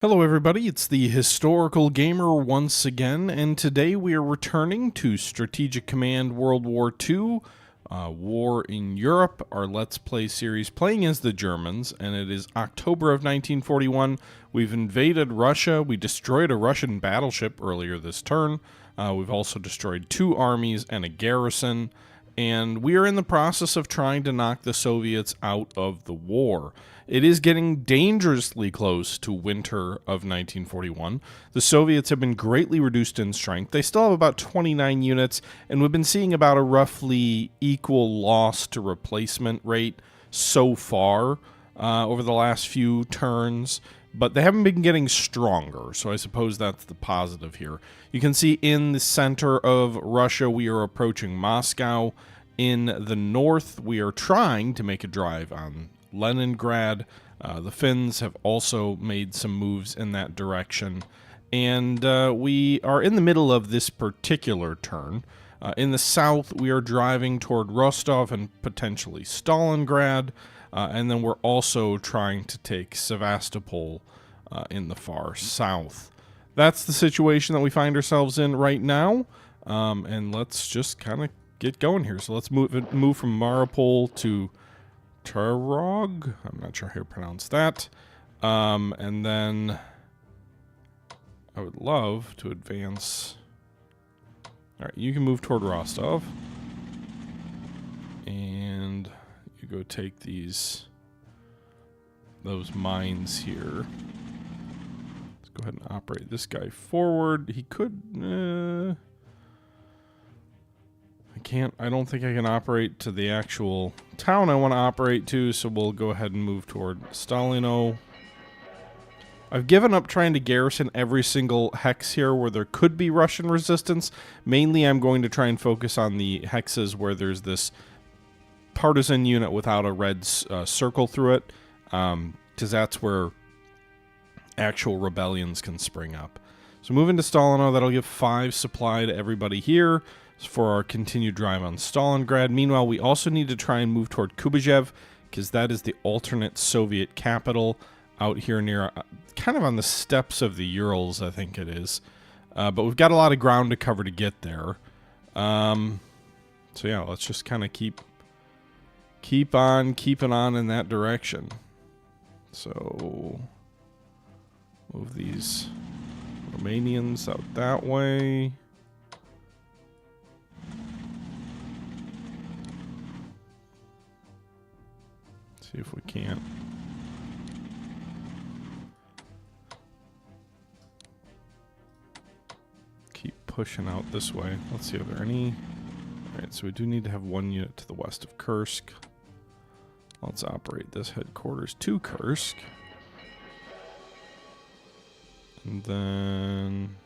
Hello, everybody. It's the Historical Gamer once again, and today we are returning to Strategic Command World War II, War in Europe, our Let's Play series, playing as the Germans, and it is October of 1941. We've invaded Russia. We destroyed a Russian battleship earlier this turn. We've also destroyed 2 armies and a garrison, and we are in the process of trying to knock the Soviets out of the war. It is getting dangerously close to winter of 1941. The Soviets have been greatly reduced in strength. They still have about 29 units, and we've been seeing about a roughly equal loss to replacement rate so far over the last few turns, but they haven't been getting stronger, so I suppose that's the positive here. You can see in the center of Russia, we are approaching Moscow. In the north, we are trying to make a drive on Leningrad. The Finns have also made some moves in that direction, and we are in the middle of this particular turn. In the south, we are driving toward Rostov and potentially Stalingrad, and then we're also trying to take Sevastopol in the far south. That's the situation that we find ourselves in right now, and let's just kind of get going here. So let's move from Mariupol to Tarog. I'm not sure how to pronounce that. And then I would love to advance. All right, you can move toward Rostov. And you go take those mines here. Let's go ahead and operate this guy forward. He could... I don't think I can operate to the actual town I want to operate to, so we'll go ahead and move toward Stalino. I've given up trying to garrison every single hex here where there could be Russian resistance. Mainly I'm going to try and focus on the hexes where there's this partisan unit without a red circle through it, because that's where actual rebellions can spring up. So moving to Stalino, that'll give 5 supply to everybody here for our continued drive on Stalingrad. Meanwhile, we also need to try and move toward Kubachev, because that is the alternate Soviet capital out here near, kind of on the steppes of the Urals, I think it is. But we've got a lot of ground to cover to get there. So yeah, let's just kind of keep on keeping on in that direction. So move these Romanians out that way. See if we can't. Keep pushing out this way. Let's see, are there any... Alright, so we do need to have 1 unit to the west of Kursk. Let's operate this headquarters to Kursk. And then...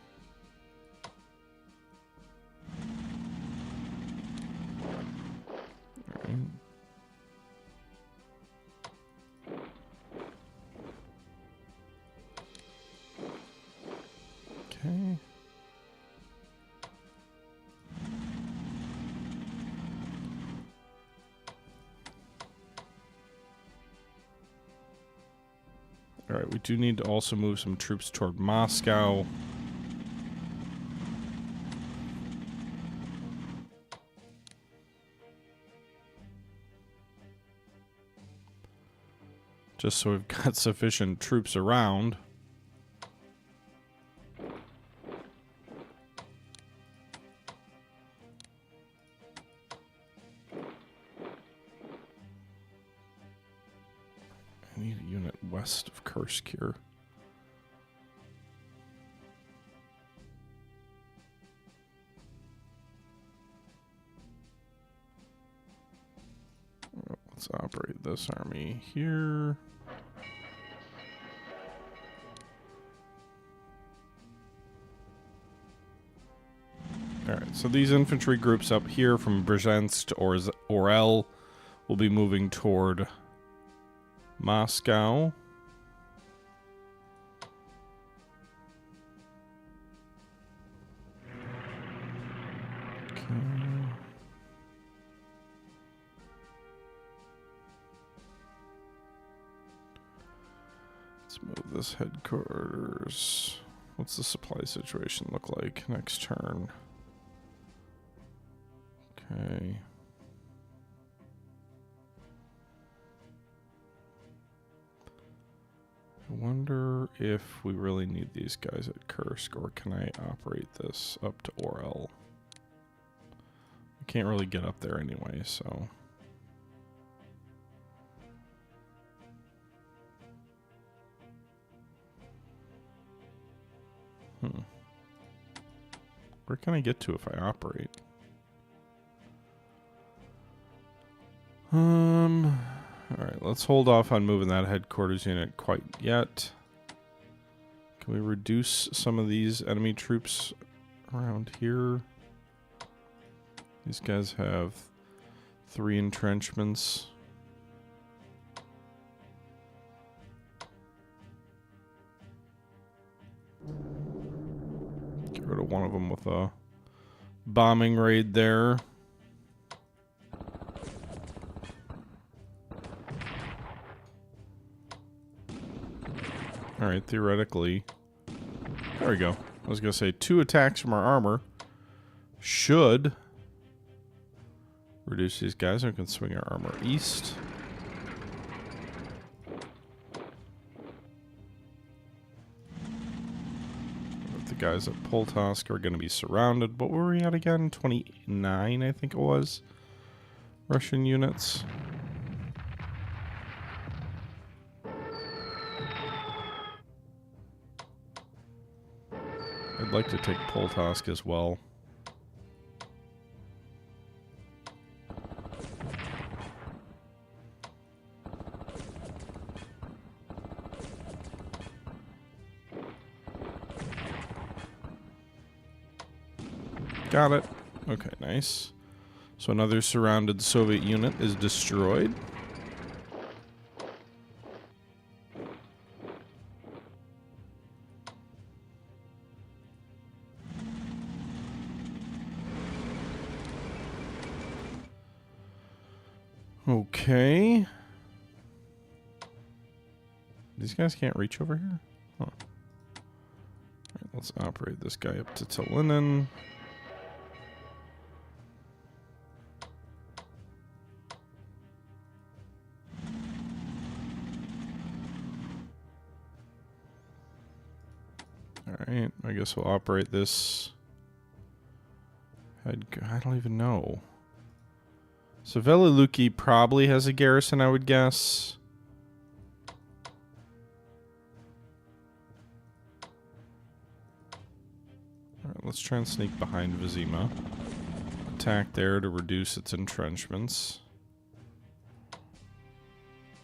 Alright. Okay. All right, we do need to also move some troops toward Moscow. Just so we've got sufficient troops around. I need a unit west of Kursk here. Let's operate this army here. Alright, so these infantry groups up here from Brzezinsk to Orel will be moving toward Moscow. Okay. Let's move this headquarters. What's the supply situation look like next turn? Okay. I wonder if we really need these guys at Kursk, or can I operate this up to Orel? I can't really get up there anyway, so... Where can I get to if I operate? Alright, let's hold off on moving that headquarters unit quite yet. Can we reduce some of these enemy troops around here? These guys have 3 entrenchments. Get rid of one of them with a bombing raid there. Alright, theoretically. There we go. I was going to say 2 attacks from our armor should reduce these guys, and we can swing our armor east. The guys at Poltosk are going to be surrounded. What were we at again? 29, I think it was. Russian units. I'd like to take Poltosk as well. Got it. Okay, nice. So another surrounded Soviet unit is destroyed. Okay. These guys can't reach over here? Huh. Alright, let's operate this guy up to Tillinen. Alright, I guess we'll operate this. I don't even know. So Veliluki probably has a garrison, I would guess. Alright, let's try and sneak behind Vizima. Attack there to reduce its entrenchments.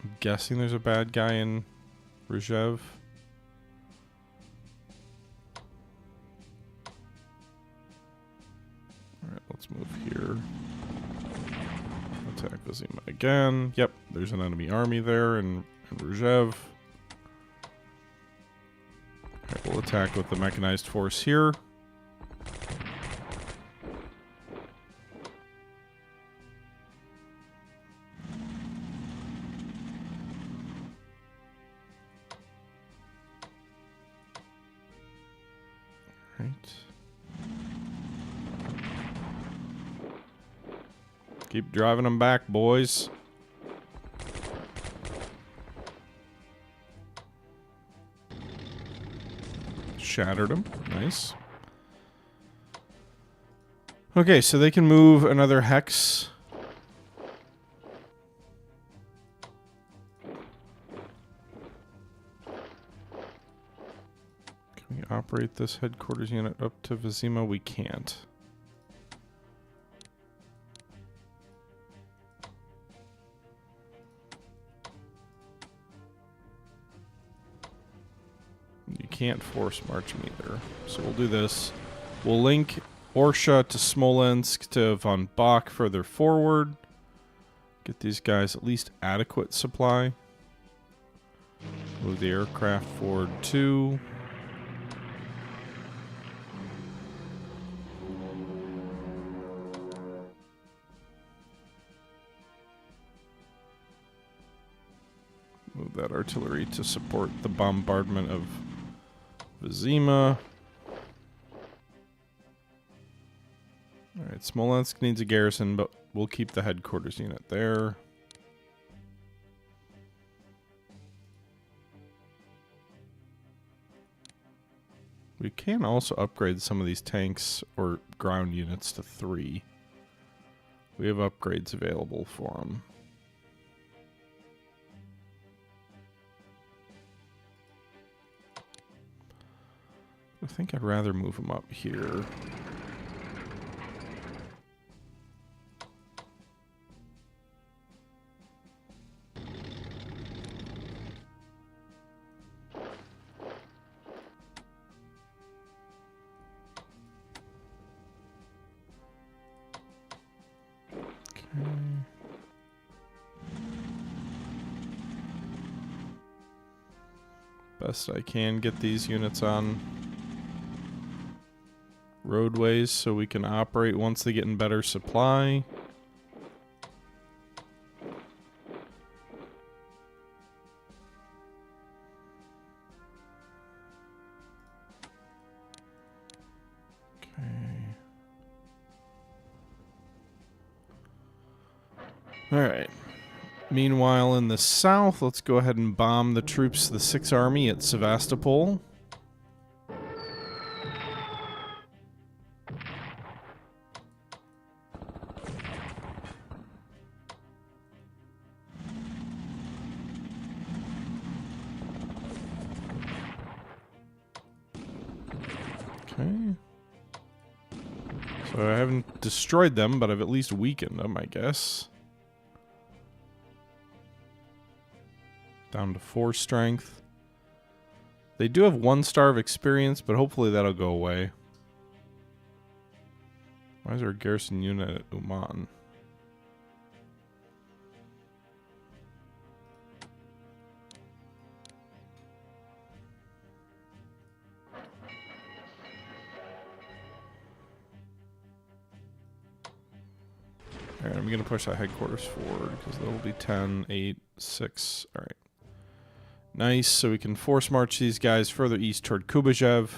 I'm guessing there's a bad guy in Rzhev. Alright, let's move here. Attack Vizima again. Yep, there's an enemy army there in Rzhev. Alright, we'll attack with the mechanized force here. Keep driving them back, boys. Shattered them. Nice. Okay, so they can move another hex. Can we operate this headquarters unit up to Vizima? We can't. Can't force march them either. So we'll do this. We'll link Orsha to Smolensk to von Bach further forward. Get these guys at least adequate supply. Move the aircraft forward too. Move that that artillery to support the bombardment of Vizima. Alright, Smolensk needs a garrison, but we'll keep the headquarters unit there. We can also upgrade some of these tanks or ground units to 3. We have upgrades available for them. I think I'd rather move them up here. Best I can get these units on roadways so we can operate once they get in better supply. Okay. All right. Meanwhile, in the south, let's go ahead and bomb the troops of the 6th Army at Sevastopol. Okay. So I haven't destroyed them, but I've at least weakened them, I guess. Down to 4 strength. They do have 1 star of experience, but hopefully that'll go away. Why is there a garrison unit at Uman? Alright, I'm going to push that headquarters forward because that'll be 10, 8, 6. Alright. Nice, so we can force march these guys further east toward Kubajev.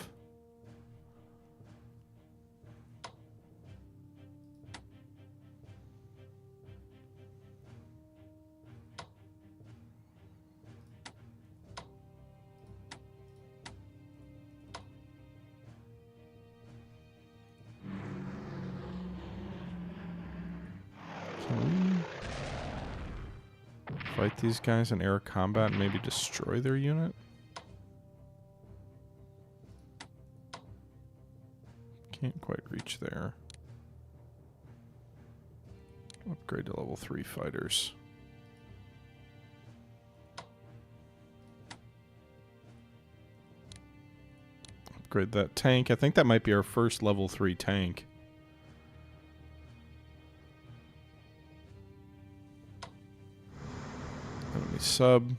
Fight these guys in air combat and maybe destroy their unit? Can't quite reach there. Upgrade to level 3 fighters. Upgrade that tank. I think that might be our first level 3 tank. Enemy sub.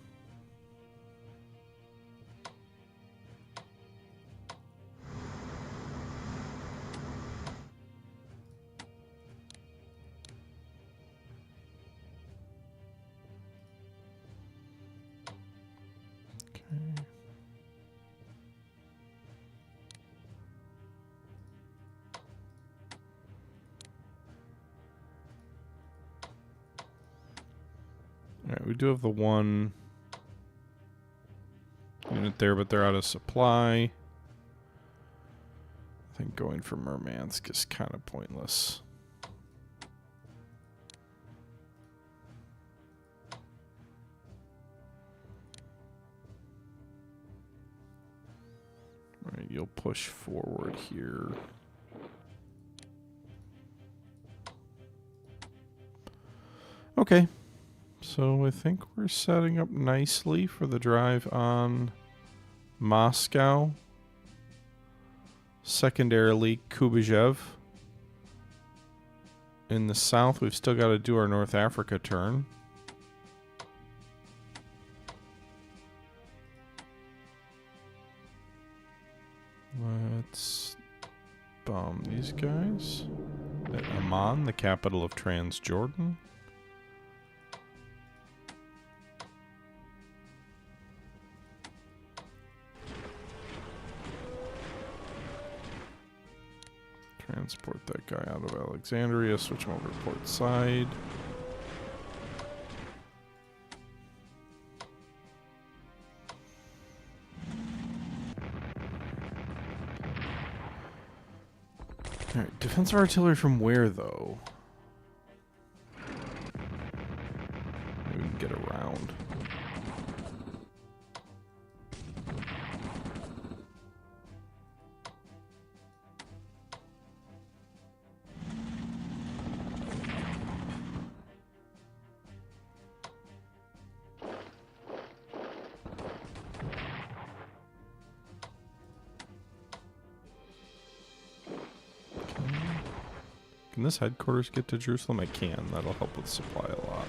Alright, we do have the 1 unit there, but they're out of supply. I think going for Murmansk is kind of pointless. Alright, you'll push forward here. Okay. So I think we're setting up nicely for the drive on Moscow. Secondarily, Kubajev. In the south, we've still got to do our North Africa turn. Let's bomb these guys at Amman, the capital of Transjordan. Transport that guy out of Alexandria. Switch him over to port side. Alright, defensive artillery from where, though? Maybe we can get around. Can this headquarters get to Jerusalem? I can. That'll help with supply a lot.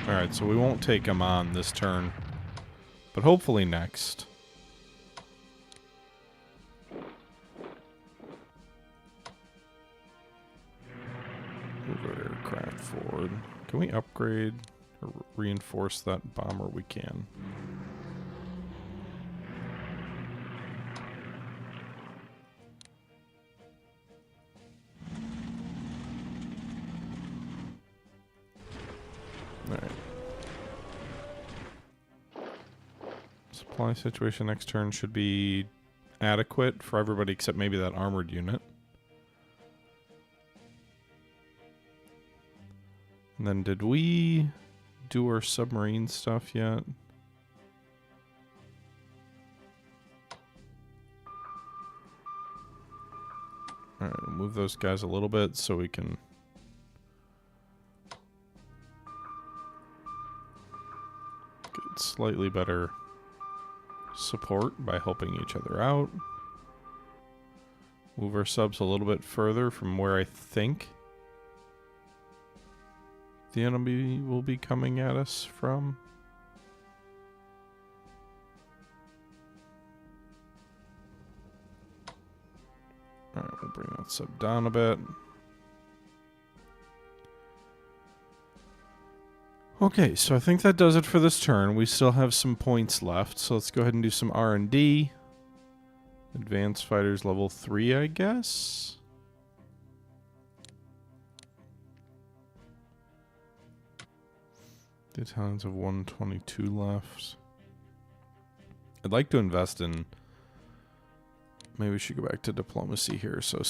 Alright, so we won't take them on this turn. But hopefully next. Move our aircraft forward. Can we upgrade or reinforce that bomber? We can. Supply situation next turn should be adequate for everybody except maybe that armored unit. And then did we do our submarine stuff yet? Alright, we'll move those guys a little bit so we can get slightly better support by helping each other out. Move our subs a little bit further from where I think the enemy will be coming at us from. Alright, we'll bring that sub down a bit. Okay, so I think that does it for this turn. We still have some points left, so let's go ahead and do some R&D. Advanced fighters level 3, I guess. The Italians have 122 left. I'd like to invest in... Maybe we should go back to diplomacy here. So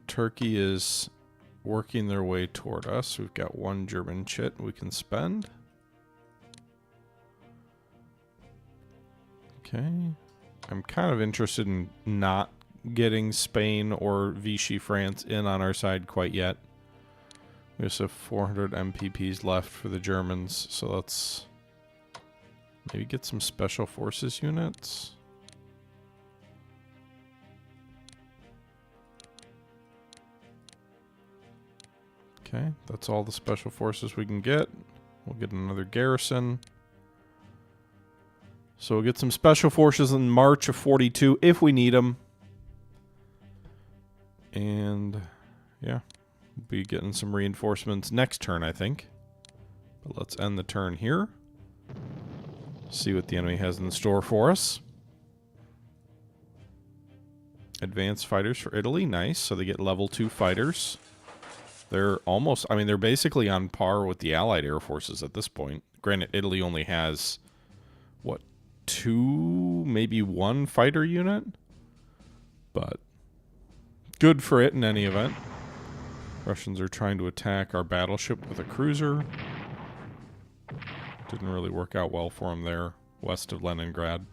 Turkey is working their way toward us. We've got one German chit we can spend. Okay. I'm kind of interested in not getting Spain or Vichy France in on our side quite yet. We just have 400 MPPs left for the Germans, so let's maybe get some special forces units. Okay, that's all the special forces we can get. We'll get another garrison. So we'll get some special forces in March of 42 if we need them. And yeah, we'll be getting some reinforcements next turn, I think. But let's end the turn here. See what the enemy has in store for us. Advanced fighters for Italy, nice. So they get level 2 fighters. They're almost, I mean, they're basically on par with the Allied air forces at this point. Granted, Italy only has, what, 2, maybe 1 fighter unit? But good for it in any event. Russians are trying to attack our battleship with a cruiser. Didn't really work out well for them there, west of Leningrad.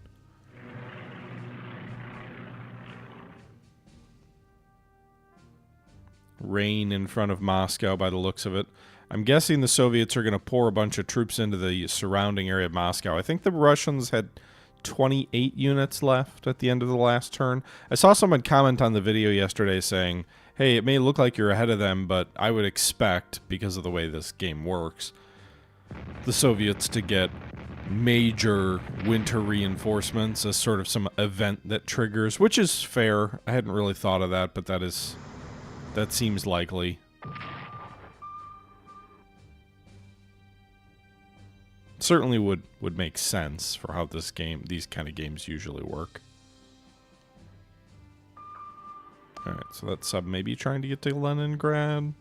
Rain in front of Moscow by the looks of it. I'm guessing the Soviets are going to pour a bunch of troops into the surrounding area of Moscow. I think the Russians had 28 units left at the end of the last turn. I saw someone comment on the video yesterday saying, hey, it may look like you're ahead of them, but I would expect, because of the way this game works, the Soviets to get major winter reinforcements as sort of some event that triggers, which is fair. I hadn't really thought of that, but that seems likely. certainly would make sense for how these kind of games usually work. All right, so that sub may be trying to get to Leningrad.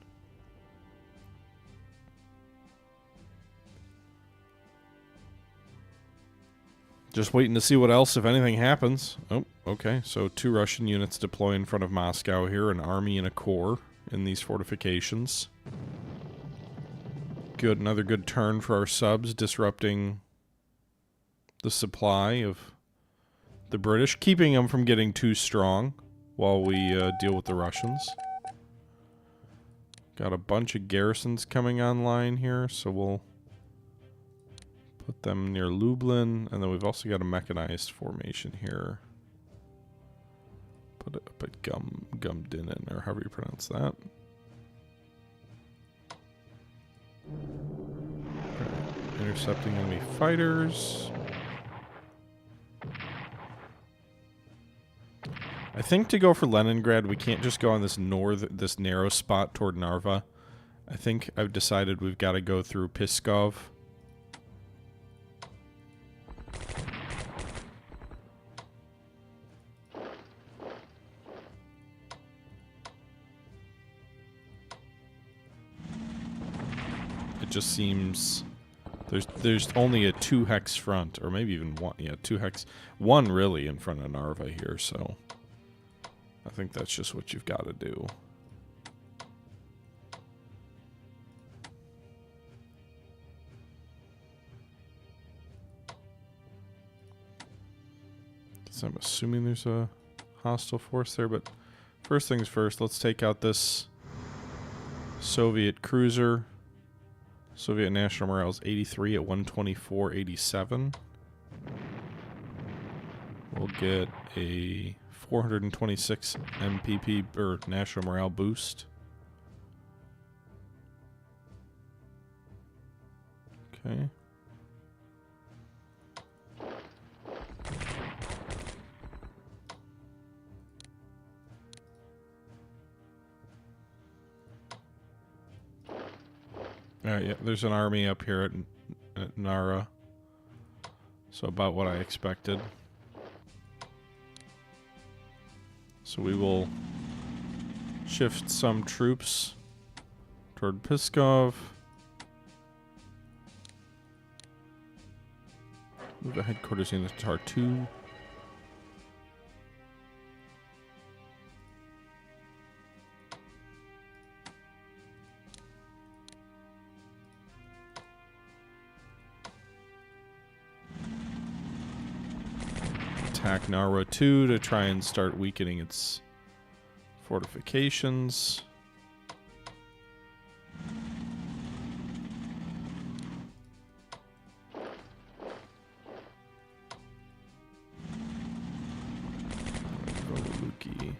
Just waiting to see what else, if anything, happens. Oh, okay. So 2 Russian units deploy in front of Moscow here, an army and a corps in these fortifications. Good, another good turn for our subs, disrupting the supply of the British, keeping them from getting too strong while we deal with the Russians. Got a bunch of garrisons coming online here, so we'll put them near Lublin, and then we've also got a mechanized formation here. Put it up at Gumdinen, or however you pronounce that. Okay. Intercepting enemy fighters. I think to go for Leningrad, we can't just go on this narrow spot toward Narva. I think I've decided we've got to go through Pskov. It just seems there's only a 2 hex front, or maybe even 1. Yeah, 2 hex, 1 really in front of Narva here, so I think that's just what you've got to do. So I'm assuming there's a hostile force there, but first things first, let's take out this Soviet cruiser. Soviet national morale is 83 at 124.87. We'll get a 426 MPP, or national morale boost. Okay. Alright, yeah, there's an army up here at Nara. So about what I expected. So we will shift some troops toward Pskov. Move the headquarters unit to Tartu. Attack Narwa 2 to try and start weakening its fortifications. Volovuki.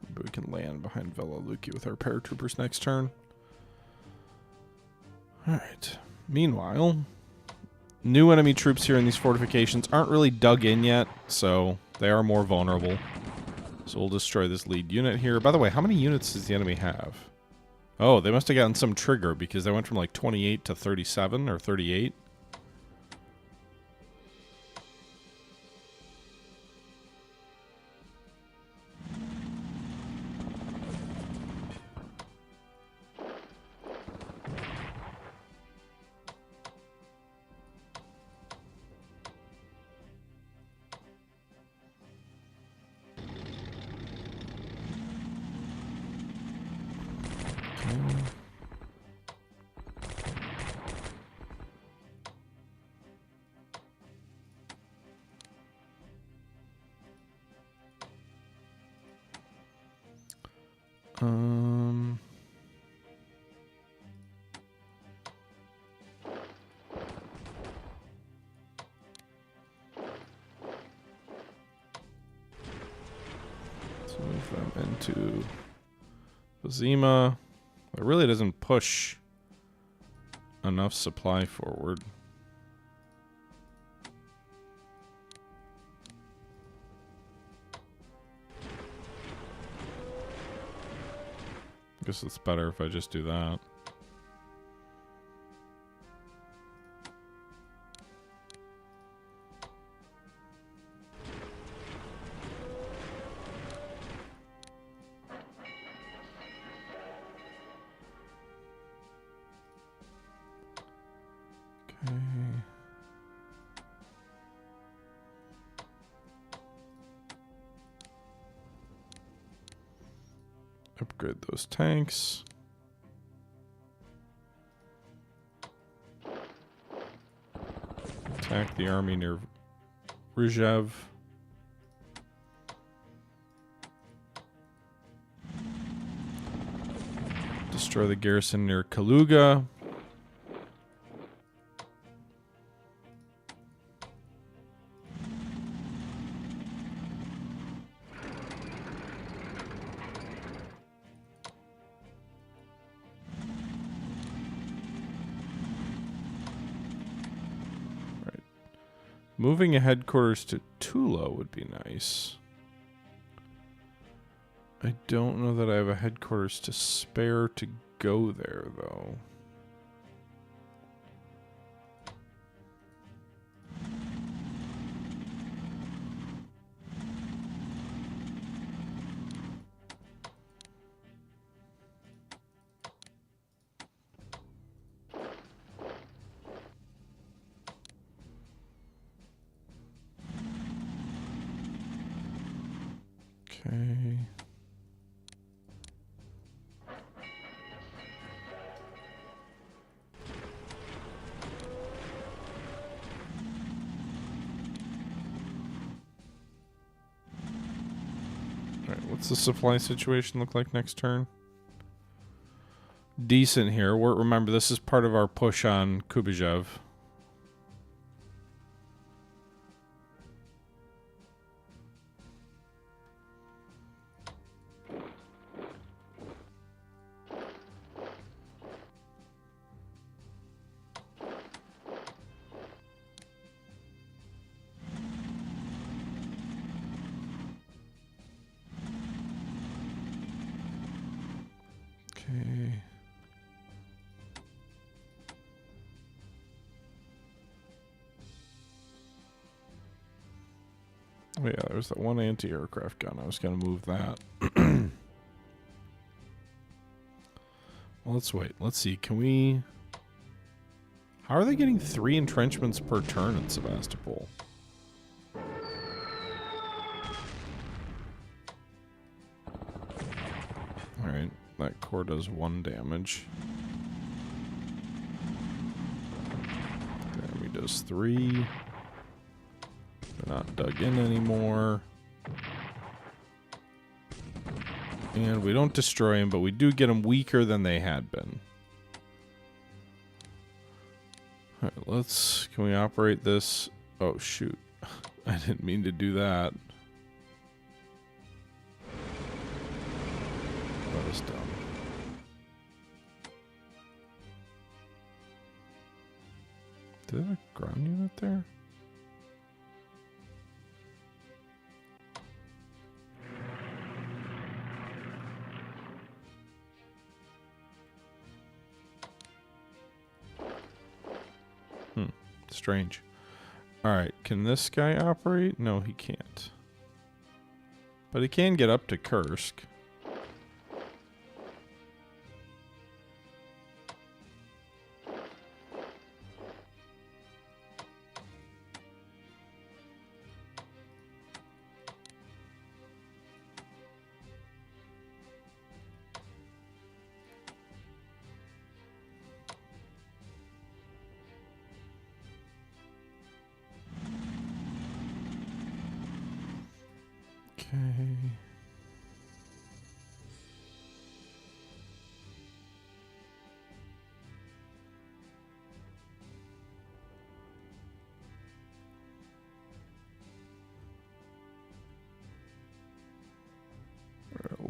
Maybe we can land behind Volovuki with our paratroopers next turn. Alright. Meanwhile, new enemy troops here in these fortifications aren't really dug in yet, so they are more vulnerable. So we'll destroy this lead unit here. By the way, how many units does the enemy have? Oh, they must have gotten some trigger because they went from like 28 to 37 or 38. Let's move them into Bazima. It really doesn't push enough supply forward. I guess it's better if I just do that. Upgrade those tanks. Attack the army near Rizhev. Destroy the garrison near Kaluga. Moving a headquarters to Tula would be nice. I don't know that I have a headquarters to spare to go there, though. Okay. Alright, what's the supply situation look like next turn? Decent here. Remember, this is part of our push on Kubijev. Okay. Oh yeah, there's that one anti-aircraft gun. I was going to move that. Well, let's wait. Let's see. Can we... How are they getting 3 entrenchments per turn in Sevastopol? Alright, that core does 1 damage. Enemy does 3. They're not dug in anymore. And we don't destroy them, but we do get them weaker than they had been. Alright, let's... Can we operate this? Oh, shoot. I didn't mean to do that. That was dumb. Do they have a ground unit there? Strange. Alright, can this guy operate? No, he can't. But he can get up to Kursk. Okay.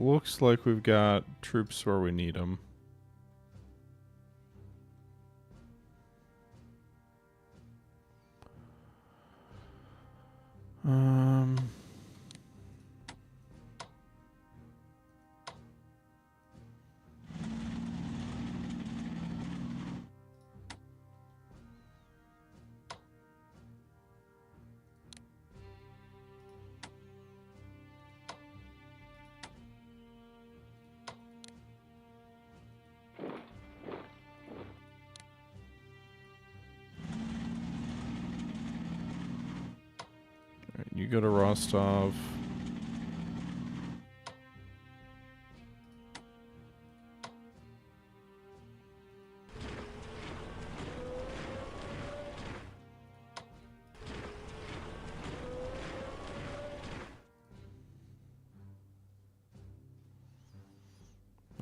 looks like we've got troops where we need them. You go to Rostov.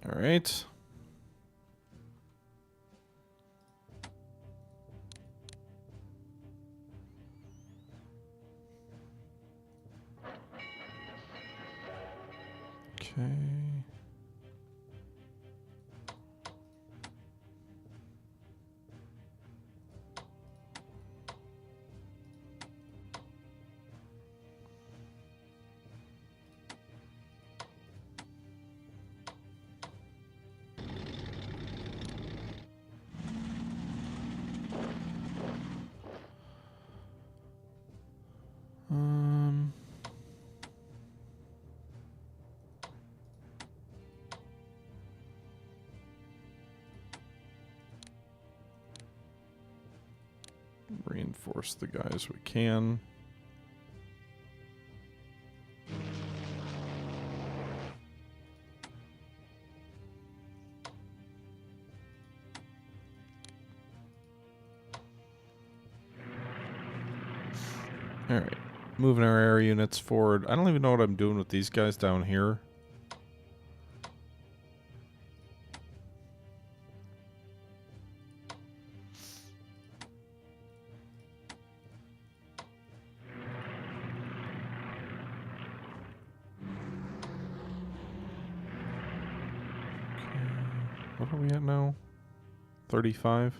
All right. Okay. Reinforce the guys we can. All right, moving our air units forward. I don't even know what I'm doing with these guys down here. What are we at now? 35.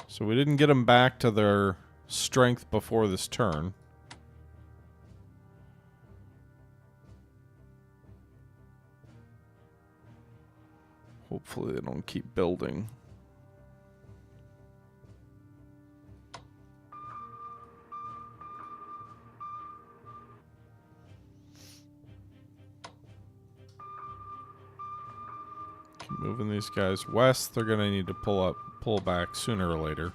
So we didn't get them back to their strength before this turn. Hopefully they don't keep building. Keep moving these guys west. They're going to need to pull back sooner or later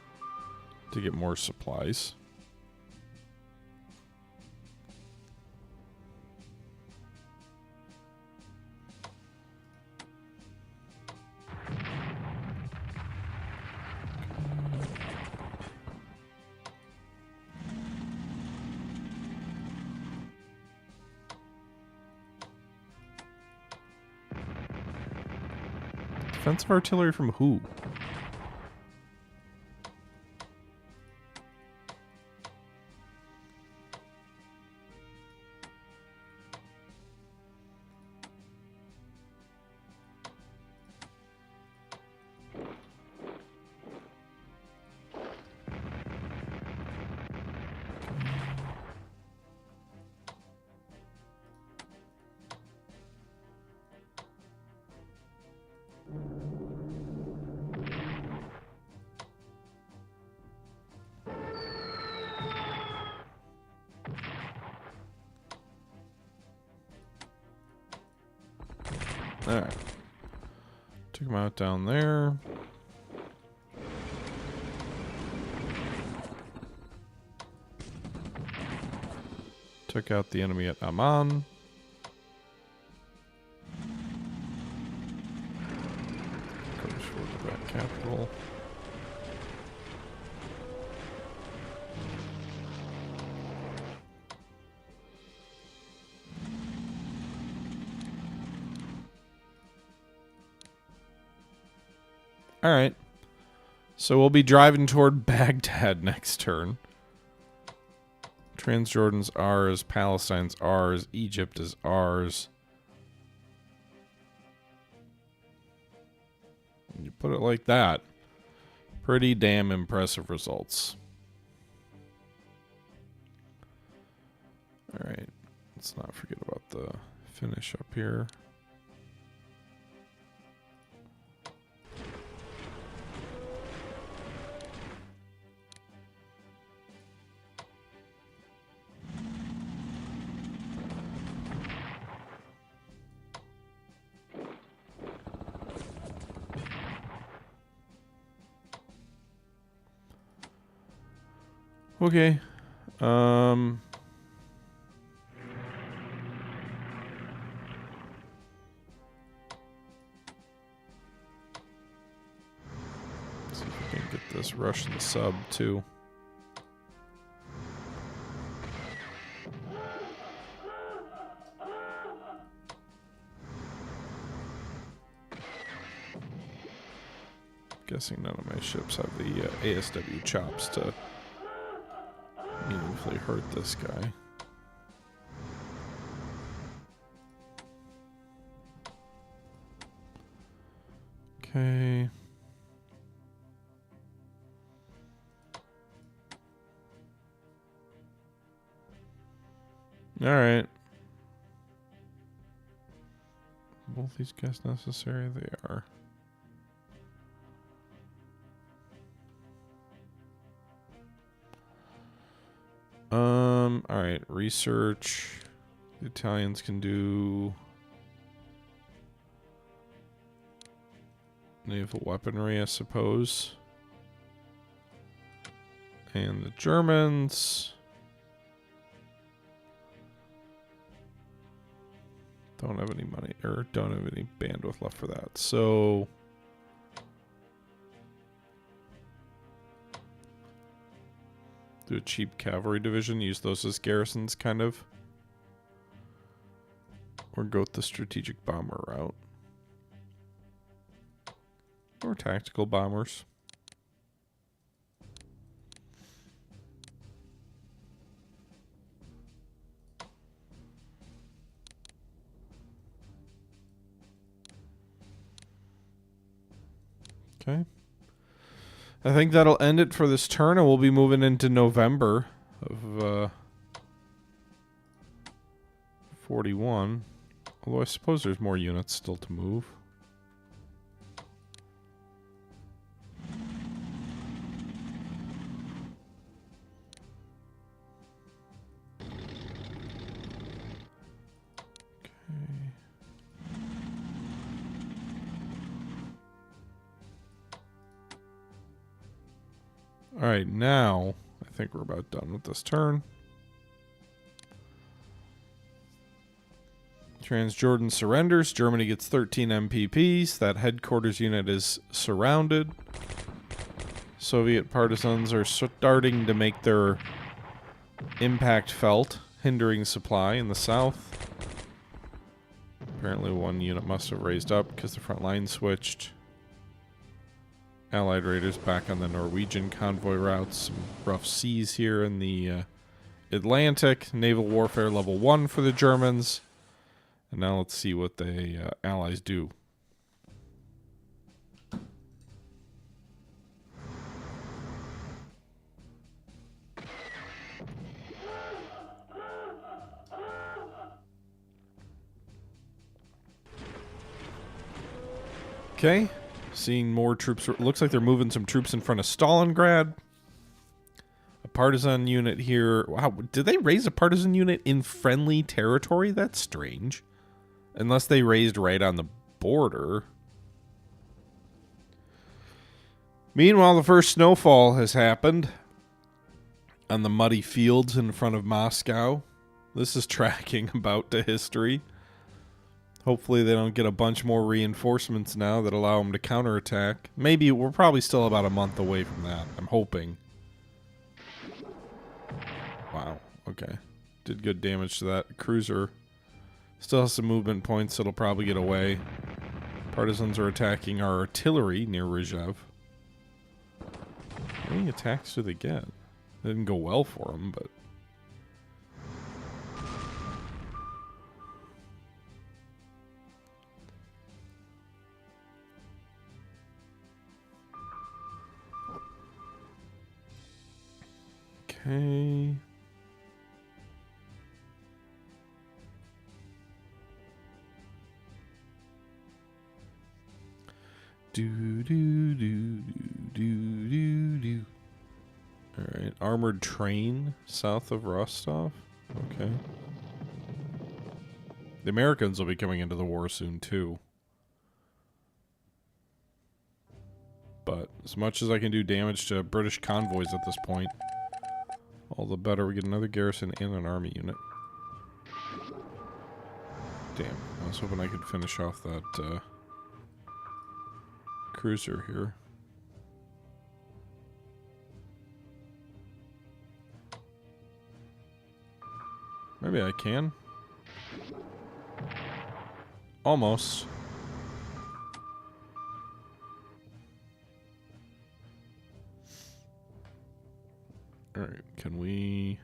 to get more supplies. Defensive artillery from who? Alright. Took him out down there. Took out the enemy at Amman. Go toward that capital. Alright. So we'll be driving toward Baghdad next turn. Transjordan's ours, Palestine's ours, Egypt is ours. Put it like that. Pretty damn impressive results. Alright, let's not forget about the finish up here. Okay. See if we can get this Russian sub too. Guessing none of my ships have the ASW chops to meaningfully hurt this guy. Okay. All right. Both these guys necessary? They are. All right, research. The Italians can do naval weaponry, I suppose. And the Germans don't have any money, or don't have any bandwidth left for that. So do a cheap cavalry division, use those as garrisons, kind of. Or go with the strategic bomber route. Or tactical bombers. Okay. I think that'll end it for this turn, and we'll be moving into November of 41. Although I suppose there's more units still to move. Alright, now I think we're about done with this turn. Transjordan surrenders. Germany gets 13 MPPs. That headquarters unit is surrounded. Soviet partisans are starting to make their impact felt, hindering supply in the south. Apparently one unit must have raised up because the front line switched. Allied raiders back on the Norwegian convoy routes. Some rough seas here in the Atlantic. Naval warfare level 1 for the Germans. And now let's see what the Allies do. Okay. Seeing more troops. Looks like they're moving some troops in front of Stalingrad. A partisan unit here. Wow, did they raise a partisan unit in friendly territory? That's strange. Unless they raised right on the border. Meanwhile, the first snowfall has happened on the muddy fields in front of Moscow. This is tracking about to history. Hopefully they don't get a bunch more reinforcements now that allow them to counterattack. Maybe we're probably still about a month away from that. I'm hoping. Wow. Okay. Did good damage to that cruiser. Still has some movement points, so it'll probably get away. Partisans are attacking our artillery near Rizhev. How many attacks do they get? It didn't go well for them, but... Okay. Do do do do do do. All right, armored train south of Rostov. Okay. The Americans will be coming into the war soon too. But as much as I can do damage to British convoys at this point, all the better. We get another garrison and an army unit. Damn, I was hoping I could finish off that cruiser here. Maybe I can. Almost. Alright, can we...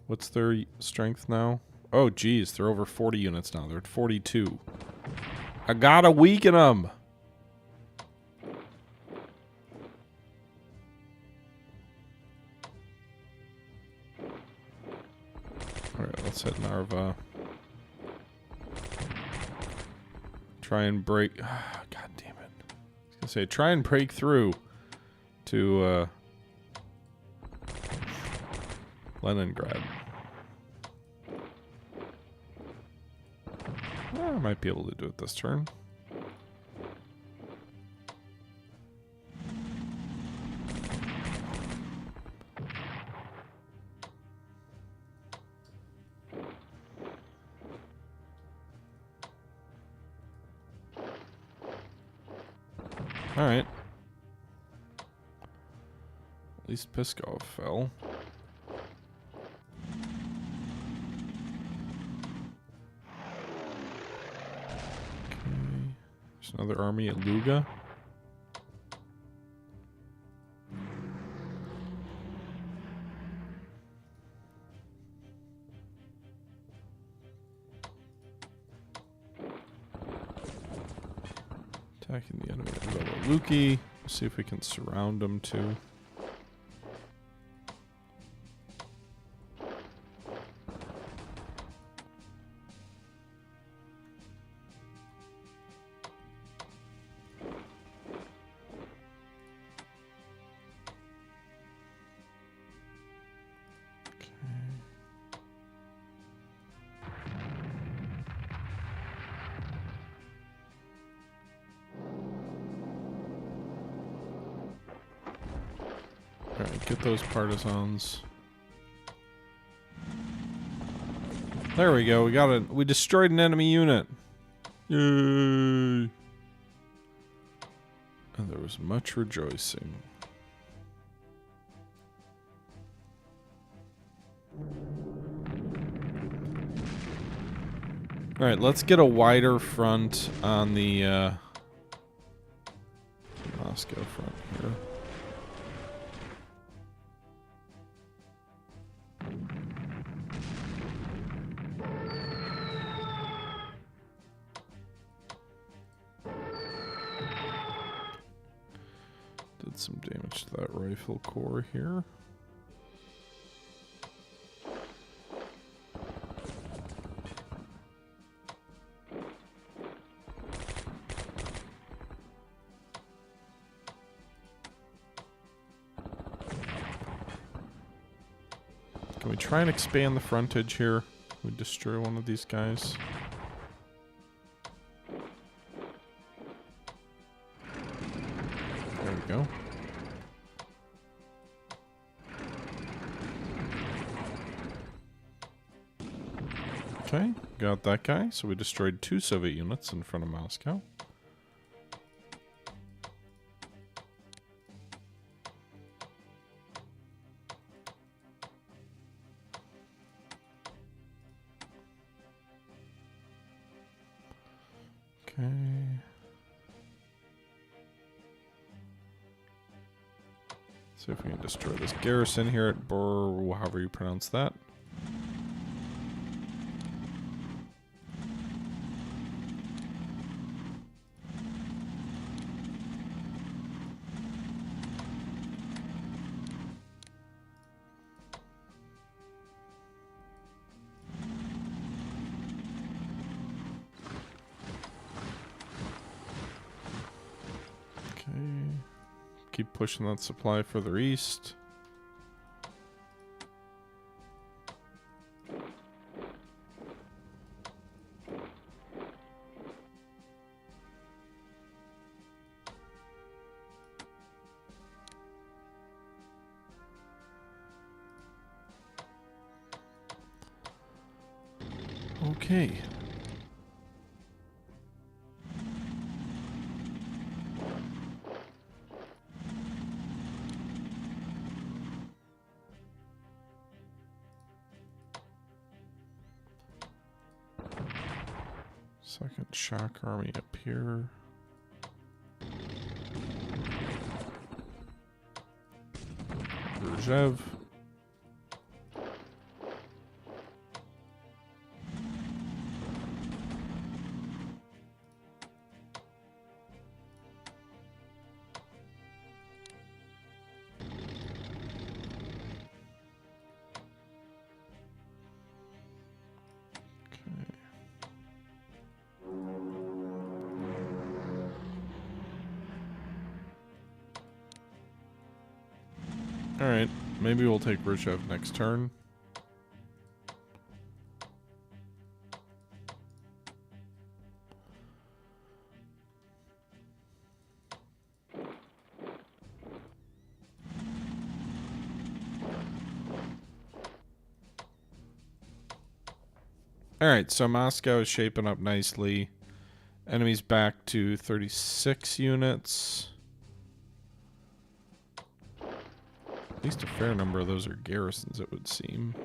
What's their strength now? Oh, geez, they're over 40 units now. They're at 42. I gotta weaken them! Alright, let's hit Narva. Try and break... God damn it. I was gonna say, try and break through to, Leningrad. I might be able to do it this turn. Alright. At least Pskov fell. There's another army at Luga. Attacking the enemy at Veloluki. See if we can surround them too. Alright, get those partisans. There we go. We destroyed an enemy unit. Yay! And there was much rejoicing. Alright, let's get a wider front on the Moscow front here. Did some damage to that rifle corps here. Can we try and expand the frontage here? We destroy one of these guys. There we go. Okay, got that guy. So we destroyed 2 Soviet units in front of Moscow. Okay. See if we can destroy this garrison here at Bor, however you pronounce that. keep pushing that supply further east. Okay. Second shock army up here. Brzezew. Alright, maybe we'll take Brzezew next turn. Alright, so Moscow is shaping up nicely. Enemies back to 36 units. At least a fair number of those are garrisons, it would seem.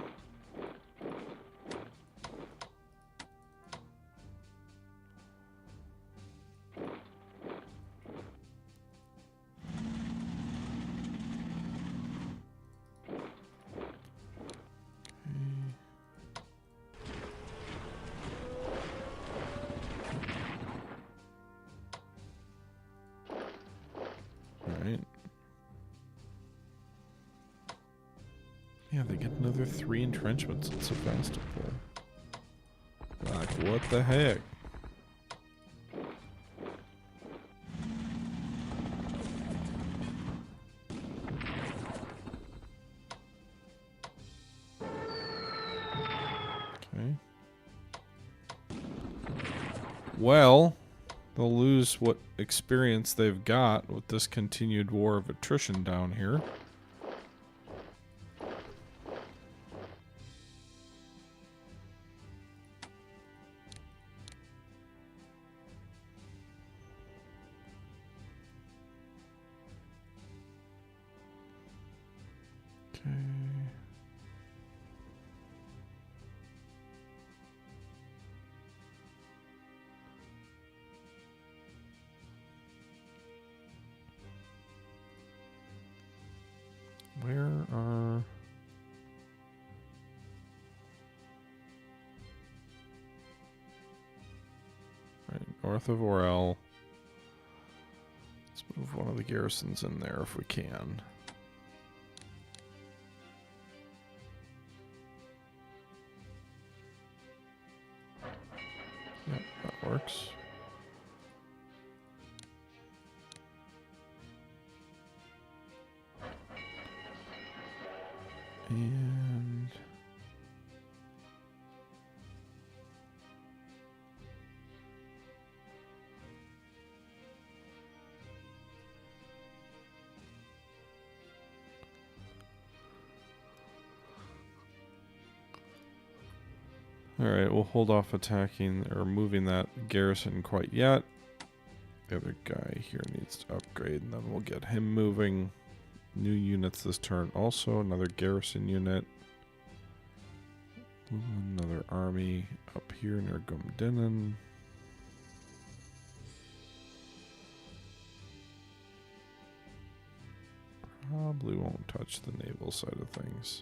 Alright. Yeah, they get another 3 entrenchments in Sevastopol. Like, what the heck? Okay. Well, they'll lose what experience they've got with this continued war of attrition down here. Okay. Where are... Right, north of Orel. Let's move one of the garrisons in there if we can. Yep, that works. And alright, we'll hold off attacking or moving that garrison quite yet. The other guy here needs to upgrade, and then we'll get him moving. New units this turn also, another garrison unit. Another army up here near Gumdinen. Probably won't touch the naval side of things.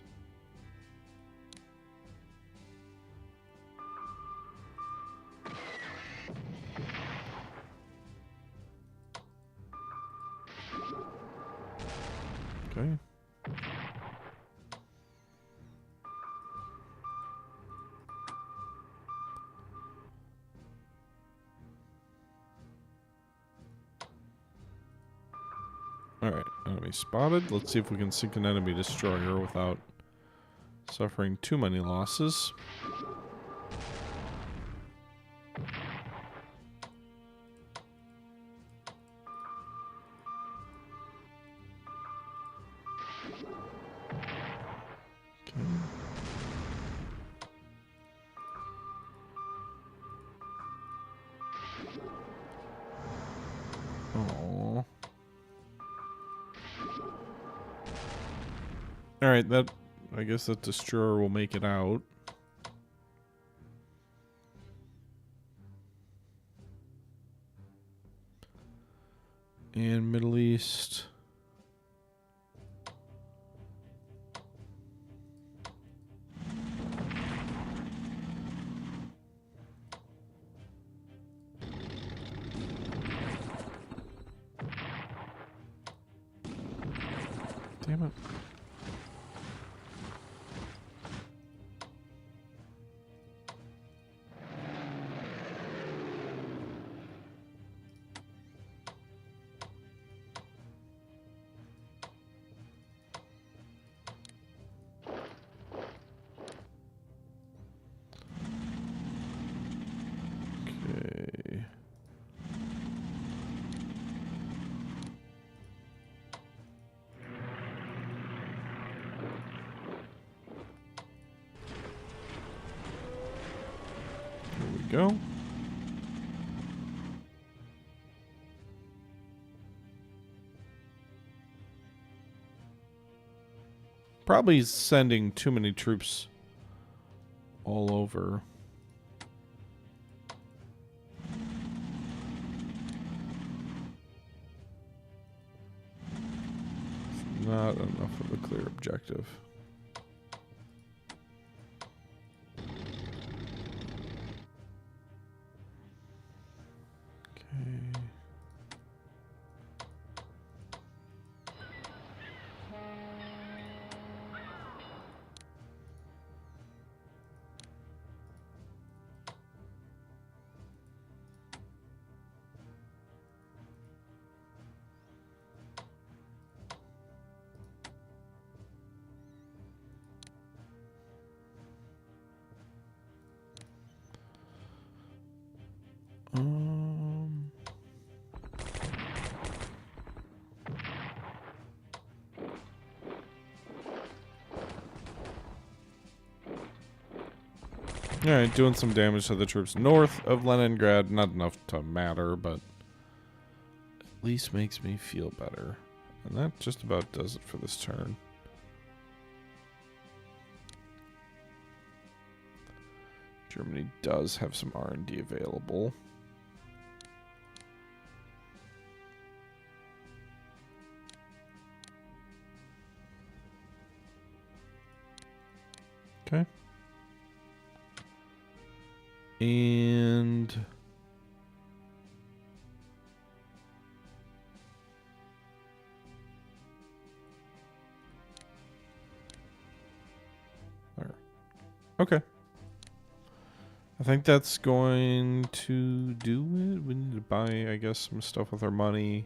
Okay. All right. Enemy spotted. Let's see if we can sink an enemy destroyer without suffering too many losses. Oh. Alright, I guess that destroyer will make it out. And Middle East. Damn it. Okay. There we go. Probably sending too many troops all over. It's not enough of a clear objective. Okay. Alright, doing some damage to the troops north of Leningrad. Not enough to matter, but at least makes me feel better. And that just about does it for this turn. Germany does have some R&D available. Okay. And there. Okay. I think that's going to do it. We need to buy, I guess, some stuff with our money.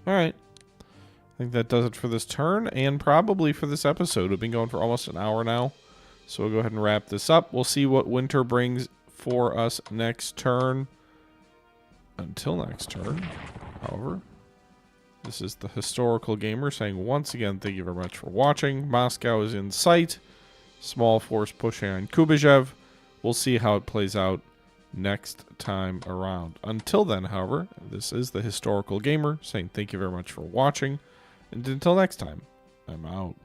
Alright. I think that does it for this turn and probably for this episode. We've been going for almost an hour now. So we'll go ahead and wrap this up. We'll see what winter brings for us next turn. Until next turn, however, this is the Historical Gamer saying once again, thank you very much for watching. Moscow is in sight. Small force pushing on Kuybyshev. We'll see how it plays out next time around. Until then, however, this is the Historical Gamer saying thank you very much for watching. And until next time, I'm out.